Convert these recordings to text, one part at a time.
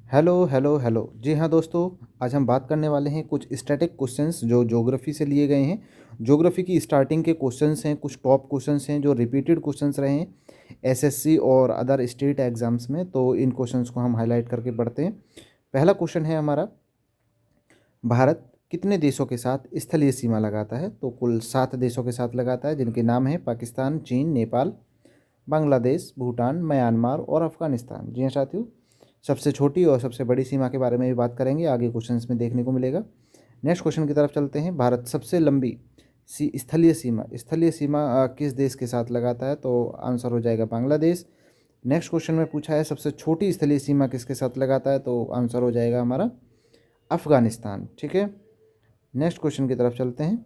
Hello hello hello. जी हाँ दोस्तों, आज हम बात करने वाले हैं कुछ स्टैटिक क्वेश्चंस जो ज्योग्राफी से लिए गए हैं। ज्योग्राफी की स्टार्टिंग के क्वेश्चंस हैं, कुछ टॉप क्वेश्चंस हैं जो रिपीटेड क्वेश्चंस रहे हैं एसएससी और अदर स्टेट एग्जाम्स में। तो इन क्वेश्चंस को हम हाईलाइट करके पढ़ते हैं। पहला क्वेश्चन है हमारा, भारत कितने देशों के साथ स्थलीय सीमा लगाता है? तो कुल 7 देशों के साथ लगाता है, जिनके नाम हैं पाकिस्तान, चीन, नेपाल, बांग्लादेश, भूटान, म्यांमार और अफगानिस्तान। जी हाँ साथियों, सबसे छोटी और सबसे बड़ी सीमा के बारे में भी बात करेंगे, आगे क्वेश्चंस में देखने को मिलेगा। नेक्स्ट क्वेश्चन की तरफ चलते हैं। भारत सबसे लंबी स्थलीय सीमा किस देश के साथ लगाता है? तो आंसर हो जाएगा बांग्लादेश। नेक्स्ट क्वेश्चन में पूछा है सबसे छोटी स्थलीय सीमा किसके साथ लगाता है? तो आंसर हो जाएगा हमारा अफगानिस्तान। ठीक है, नेक्स्ट क्वेश्चन की तरफ चलते हैं।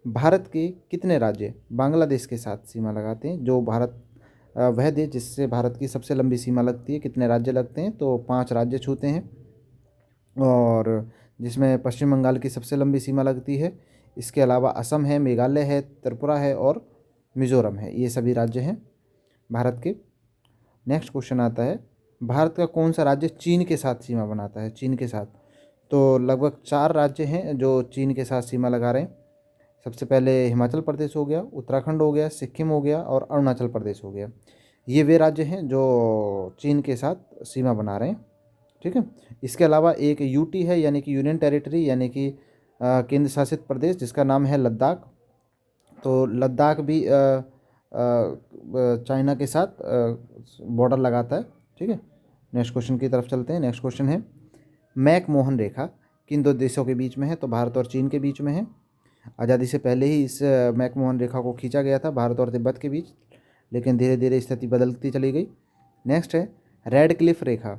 भारत के कितने राज्य बांग्लादेश के साथ सीमा लगाते हैं? जो भारत वह देश जिससे भारत की सबसे लंबी सीमा लगती है, कितने राज्य लगते हैं? तो 5 राज्य छूते हैं, और जिसमें पश्चिम बंगाल की सबसे लंबी सीमा लगती है। इसके अलावा असम है, मेघालय है, त्रिपुरा है और मिज़ोरम है। ये सभी राज्य हैं भारत के। नेक्स्ट क्वेश्चन आता है, भारत का कौन सा राज्य चीन के साथ सीमा बनाता है? चीन के साथ तो लगभग 4 राज्य हैं जो चीन के साथ सीमा लगा रहे हैं। सबसे पहले हिमाचल प्रदेश हो गया, उत्तराखंड हो गया, सिक्किम हो गया और अरुणाचल प्रदेश हो गया। ये वे राज्य हैं जो चीन के साथ सीमा बना रहे हैं। ठीक है, इसके अलावा एक यूटी है, यानी कि यूनियन टेरिटरी, यानी कि केंद्र शासित प्रदेश, जिसका नाम है लद्दाख। तो लद्दाख भी चाइना के साथ बॉर्डर लगाता है। ठीक है, नेक्स्ट क्वेश्चन की तरफ चलते हैं। नेक्स्ट क्वेश्चन है, मैक मोहन रेखा किन दो देशों के बीच में है? तो भारत और चीन के बीच में है। आज़ादी से पहले ही इस मैकमोहन रेखा को खींचा गया था भारत और तिब्बत के बीच, लेकिन धीरे धीरे स्थिति बदलती चली गई। नेक्स्ट है, रेड क्लिफ रेखा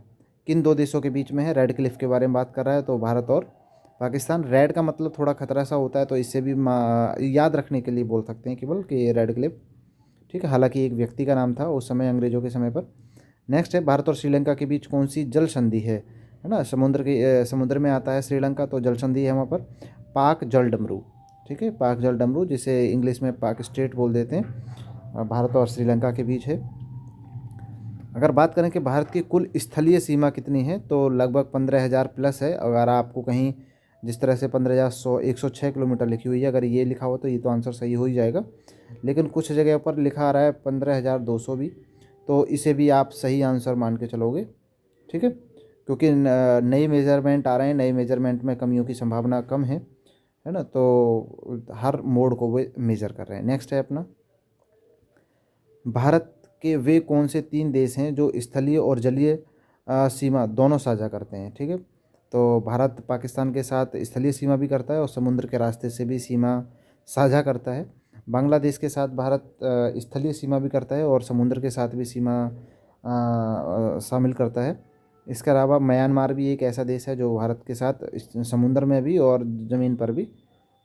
किन दो देशों के बीच में है? रेड क्लिफ के बारे में बात कर रहा है, तो भारत और पाकिस्तान। रेड का मतलब थोड़ा खतरा सा होता है, तो इससे भी याद रखने के लिए बोल सकते हैं केवल कि रेड क्लिफ। ठीक है, हालांकि एक व्यक्ति का नाम था उस समय, अंग्रेजों के समय पर। नेक्स्ट है, भारत और श्रीलंका के बीच कौन सी जल संधि है ना? समुद्र में आता है श्रीलंका, तो जल संधि है वहाँ पर पाक जल डमरू। ठीक है, पाक जल डमरू, जिसे इंग्लिश में पाक स्टेट बोल देते हैं, भारत और श्रीलंका के बीच है। अगर बात करें कि भारत की कुल स्थलीय सीमा कितनी है, तो लगभग 15,000 प्लस है। अगर आपको कहीं जिस तरह से 15,106 किलोमीटर लिखी हुई है, अगर ये लिखा हो तो ये तो आंसर सही हो ही जाएगा। लेकिन कुछ जगह पर लिखा आ रहा है 15,200 भी, तो इसे भी आप सही आंसर मान के चलोगे। ठीक है, क्योंकि नई मेजरमेंट आ रहे हैं, नए मेजरमेंट में कमियों की संभावना कम है ना? तो हर मोड को वे मेजर कर रहे हैं। नेक्स्ट है अपना, भारत के वे कौन से 3 देश हैं जो स्थलीय और जलीय सीमा दोनों साझा करते हैं? ठीक है, तो भारत पाकिस्तान के साथ स्थलीय सीमा भी करता है और समुद्र के रास्ते से भी सीमा साझा करता है। बांग्लादेश के साथ भारत स्थलीय सीमा भी करता है और समुद्र के साथ भी सीमा शामिल करता है। इसके अलावा म्यांमार भी एक ऐसा देश है जो भारत के साथ समुद्र में भी और ज़मीन पर भी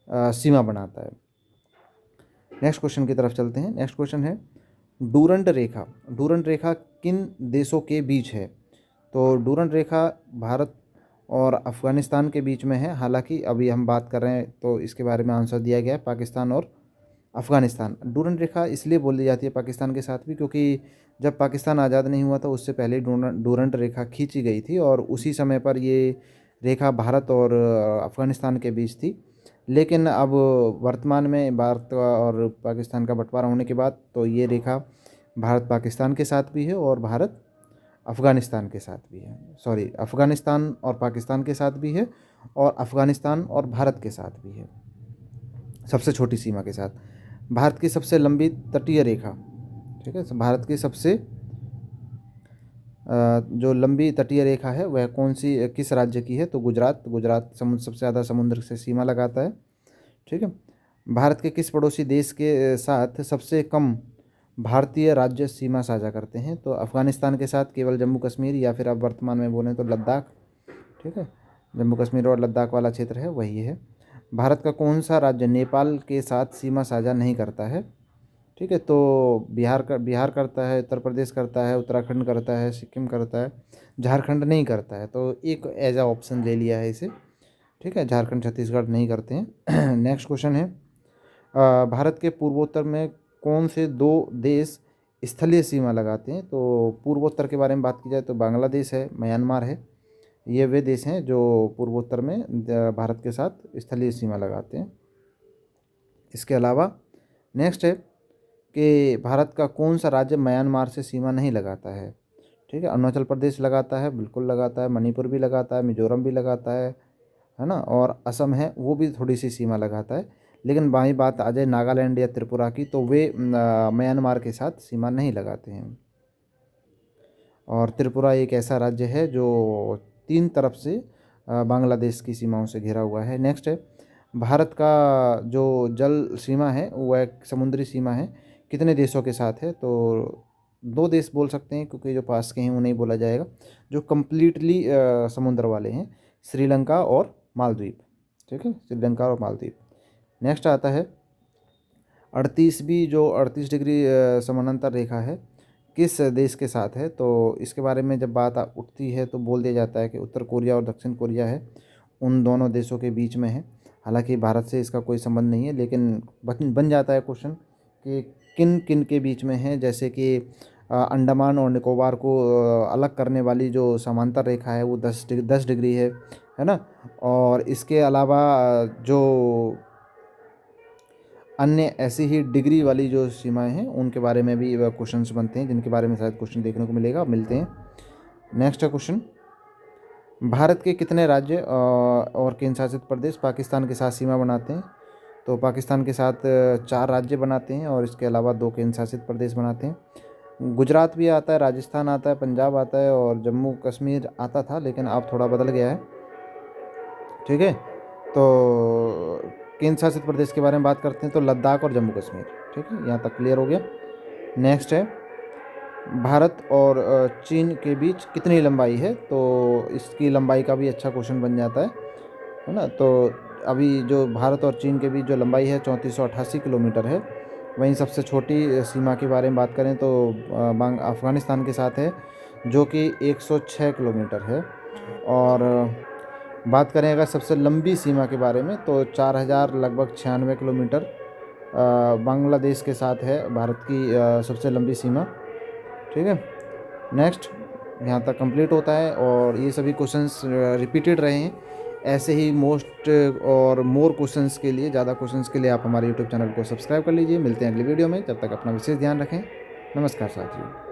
सीमा बनाता है। नेक्स्ट क्वेश्चन की तरफ चलते हैं। नेक्स्ट क्वेश्चन है, डूरंड रेखा किन देशों के बीच है? तो डूरंड रेखा भारत और अफ़गानिस्तान के बीच में है। हालांकि अभी हम बात कर रहे हैं तो इसके बारे में आंसर दिया गया है पाकिस्तान और अफ़गानिस्तान। डूरंड रेखा इसलिए बोली जाती है पाकिस्तान के साथ भी, क्योंकि जब पाकिस्तान आज़ाद नहीं हुआ था उससे पहले डूरंड रेखा खींची गई थी, और उसी समय पर ये रेखा भारत और अफ़गानिस्तान के बीच थी। लेकिन अब वर्तमान में भारत और पाकिस्तान का बंटवारा होने के बाद तो ये रेखा भारत पाकिस्तान के साथ भी है और भारत अफ़गानिस्तान के साथ भी है। सॉरी, अफ़गानिस्तान और पाकिस्तान के साथ भी है और अफ़गानिस्तान और भारत के साथ भी है, सबसे छोटी सीमा के साथ। भारत की सबसे लंबी तटीय रेखा, ठीक है, भारत की सबसे जो लंबी तटीय रेखा है वह कौन सी किस राज्य की है? तो गुजरात सबसे ज़्यादा समुद्र से सीमा लगाता है। ठीक है, भारत के किस पड़ोसी देश के साथ सबसे कम भारतीय राज्य सीमा साझा करते हैं? तो अफ़गानिस्तान के साथ केवल जम्मू कश्मीर, या फिर अब वर्तमान में बोलें तो लद्दाख। ठीक है, जम्मू कश्मीर और लद्दाख वाला क्षेत्र है वही है। भारत का कौन सा राज्य नेपाल के साथ सीमा साझा नहीं करता है? ठीक है, तो बिहार करता है, उत्तर प्रदेश करता है, उत्तराखंड करता है, सिक्किम करता है, झारखंड नहीं करता है। तो एक एज आ ऑप्शन ले लिया है इसे। ठीक है, झारखंड छत्तीसगढ़ नहीं करते हैं। नेक्स्ट क्वेश्चन है, भारत के पूर्वोत्तर में कौन से 2 देश स्थलीय सीमा लगाते हैं? तो पूर्वोत्तर के बारे में बात की जाए तो बांग्लादेश है, म्यांमार है। ये वे देश हैं जो पूर्वोत्तर में भारत के साथ स्थलीय सीमा लगाते हैं। इसके अलावा नेक्स्ट है कि भारत का कौन सा राज्य म्यांमार से सीमा नहीं लगाता है। ठीक है, अरुणाचल प्रदेश लगाता है, बिल्कुल लगाता है, मणिपुर भी लगाता है, मिजोरम भी लगाता है ना, और असम है वो भी थोड़ी सी सीमा लगाता है। लेकिन वहीं बात आ जाए नागालैंड या त्रिपुरा की, तो वे म्यांमार के साथ सीमा नहीं लगाते हैं। और त्रिपुरा एक ऐसा राज्य है जो 3 तरफ से बांग्लादेश की सीमाओं से घिरा हुआ है। नेक्स्ट है भारत का जो जल सीमा है वो एक समुद्री सीमा है, कितने देशों के साथ है, तो 2 देश बोल सकते हैं क्योंकि जो पास के हैं उन्हें बोला जाएगा, जो कम्प्लीटली समुद्र वाले हैं, श्रीलंका और मालदीव। ठीक है, श्रीलंका और मालदीव। नेक्स्ट आता है 38वीं जो 38 डिग्री समानांतर रेखा है किस देश के साथ है, तो इसके बारे में जब बात उठती है तो बोल दिया जाता है कि उत्तर कोरिया और दक्षिण कोरिया है, उन दोनों देशों के बीच में है। हालांकि भारत से इसका कोई संबंध नहीं है, लेकिन बन जाता है क्वेश्चन कि किन किन के बीच में है। जैसे कि अंडमान और निकोबार को अलग करने वाली जो समांतर रेखा है वो 10 डिग्री है ना। और इसके अलावा जो अन्य ऐसी ही डिग्री वाली जो सीमाएं हैं उनके बारे में भी क्वेश्चंस बनते हैं, जिनके बारे में शायद क्वेश्चन देखने को मिलेगा। मिलते हैं। नेक्स्ट क्वेश्चन, भारत के कितने राज्य और केंद्र शासित प्रदेश पाकिस्तान के साथ सीमा बनाते हैं, तो पाकिस्तान के साथ 4 राज्य बनाते हैं और इसके अलावा 2 केंद्र शासित प्रदेश बनाते हैं। गुजरात भी आता है, राजस्थान आता है, पंजाब आता है और जम्मू कश्मीर आता था, लेकिन अब थोड़ा बदल गया है। ठीक है, तो केंद्र शासित प्रदेश के बारे में बात करते हैं तो लद्दाख और जम्मू कश्मीर। ठीक है, यहाँ तक क्लियर हो गया। नेक्स्ट है भारत और चीन के बीच कितनी लंबाई है, तो इसकी लंबाई का भी अच्छा क्वेश्चन बन जाता है ना। तो अभी जो भारत और चीन के बीच जो लंबाई है 3488 किलोमीटर है। वहीं सबसे छोटी सीमा के बारे में बात करें तो अफ़गानिस्तान के साथ है जो कि 106 किलोमीटर है। और बात करें अगर सबसे लंबी सीमा के बारे में तो 4000 लगभग 96 किलोमीटर बांग्लादेश के साथ है भारत की सबसे लंबी सीमा। ठीक है, नेक्स्ट यहाँ तक कंप्लीट होता है और ये सभी क्वेश्चंस रिपीटेड रहे हैं। ऐसे ही मोस्ट और मोर क्वेश्चंस के लिए, ज़्यादा क्वेश्चंस के लिए आप हमारे यूट्यूब चैनल को सब्सक्राइब कर लीजिए। मिलते हैं अगली वीडियो में, तब तक अपना विशेष ध्यान रखें। नमस्कार साथियों।